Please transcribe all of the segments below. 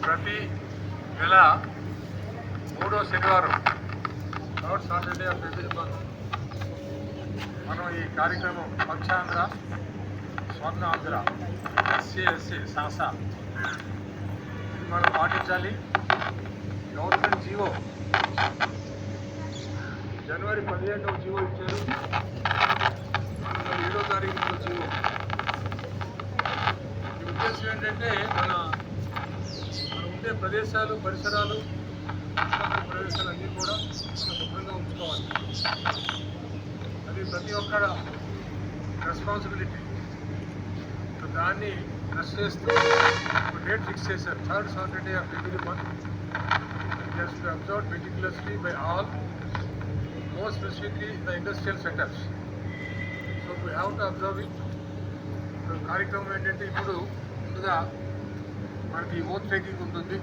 ప్రతి నెల మూడో శనివారం third Saturday of every month మనం ఈ కార్యక్రమం పక్షాంధ్ర స్వర్ణ ఆంధ్ర SC సాసా ఇది మనం పాటించాలి. గవర్నమెంట్ జీవో జనవరి 15వ జీవో ఇచ్చారు. 7వ తారీఖు జీవో. ఈ ఉద్దేశం ఏంటంటే మన ఉండే ప్రదేశాలు పరిసరాలు ప్రదేశాలన్నీ కూడా శుభ్రంగా ఉంచుకోవాలి. అది ప్రతి ఒక్క రెస్పాన్సిబిలిటీ. దాన్ని ప్రెస్ చేస్తూ డేట్ ఫిక్స్ చేశారు. Third Saturday of every month just to observe meticulously by all, more specifically the industrial setups. So we have to observe it. So కార్యక్రమం ఏంటంటే ఇప్పుడు ముందుగా మనకి ఓత్ టేకింగ్ ఉంటుంది.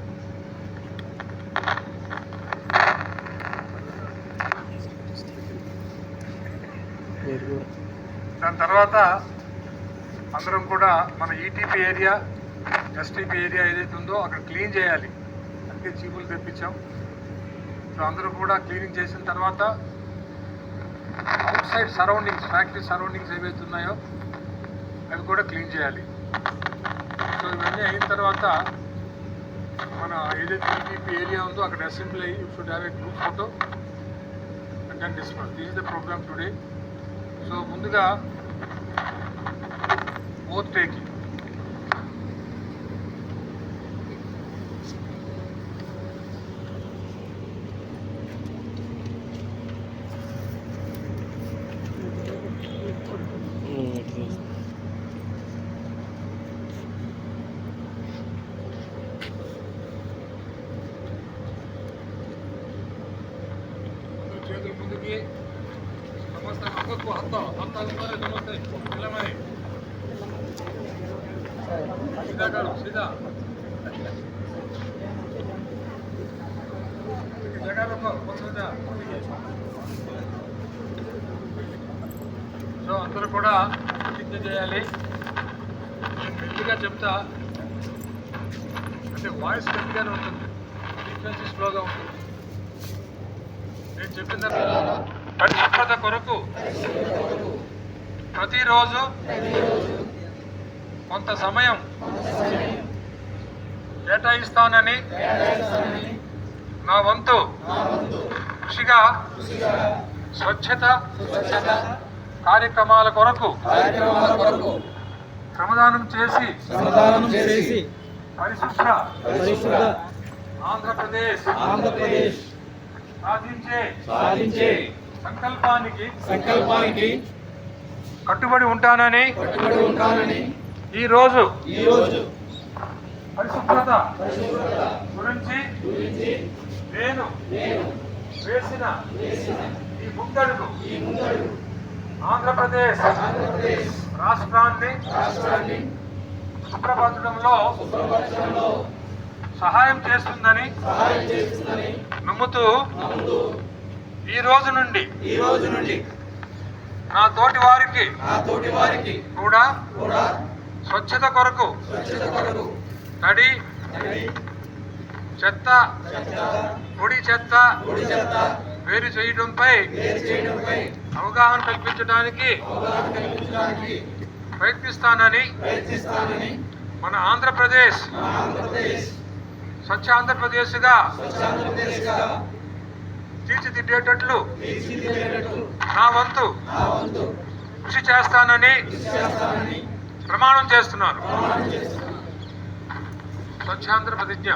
దాని తర్వాత అందరం కూడా మన ETP ఏరియా STP ఏరియా ఏదైతే ఉందో అక్కడ క్లీన్ చేయాలి. అందుకే చీపులు తెప్పించాం. సో అందరూ కూడా క్లీనింగ్ చేసిన తర్వాత out side surroundings, factory surroundings ఏవైతే ఉన్నాయో అవి కూడా క్లీన్ చేయాలి. సో ఇవన్నీ అయిన తర్వాత మన ఏదైతే ETP ఏరియా ఉందో అక్కడ అసెంబ్లీ అయ్యి should have a group photo and then disperse. This is the program today. So ముందుగా ఓత్ టేకింగ్. చేతులు ముందుకి. నమస్తే అమ్మకు హత్తాలు నమస్తే పిల్లమని సీదా గారు సీదా జగన్ సో అందరూ కూడా ప్రతిజ్ఞ చేయాలి. నేను మెల్లిగా చెప్తా, అంటే వాయిస్ గట్టిగానే ఉంటుంది, ఫ్రీక్వెన్సీ స్లోగా ఉంటుంది. నేను చెప్పిన పరిశుభ్రత కొరకు ప్రతిరోజు కొంత సమయం కేటాయిస్తానని నా వంతు కృషిగా స్వచ్ఛత కార్యక్రమాల కొరకు శ్రమదానం చేసి పరిశుభ్ర ఆంధ్రప్రదేశ్ సాధించే సంకల్పానికి కట్టుబడి ఉంటానని ఈ రోజు పరిశుభ్రత గురించి నేను వేసిన ఈ ముందడుగు ఆంధ్రప్రదేశ్ రాష్ట్రాన్ని శుభ్రపరచడంలో సహాయం చేస్తుందని నమ్ముతూ ఈ రోజు నుండి నా తోటి వారికి కూడా స్వచ్ఛత కొరకు తడి చెత్త పొడి చెత్త వేరు చేయడంపై అవగాహన కల్పించడానికి ప్రయత్నిస్తానని మన ఆంధ్రప్రదేశ్ స్వచ్ఛ ఆంధ్రప్రదేశ్గా తీర్చిదిద్దేటట్లు నా వంతు కృషి చేస్తానని ప్రమాణం చేస్తున్నాను. స్వచ్ఛాంధ్ర ప్రతిజ్ఞ.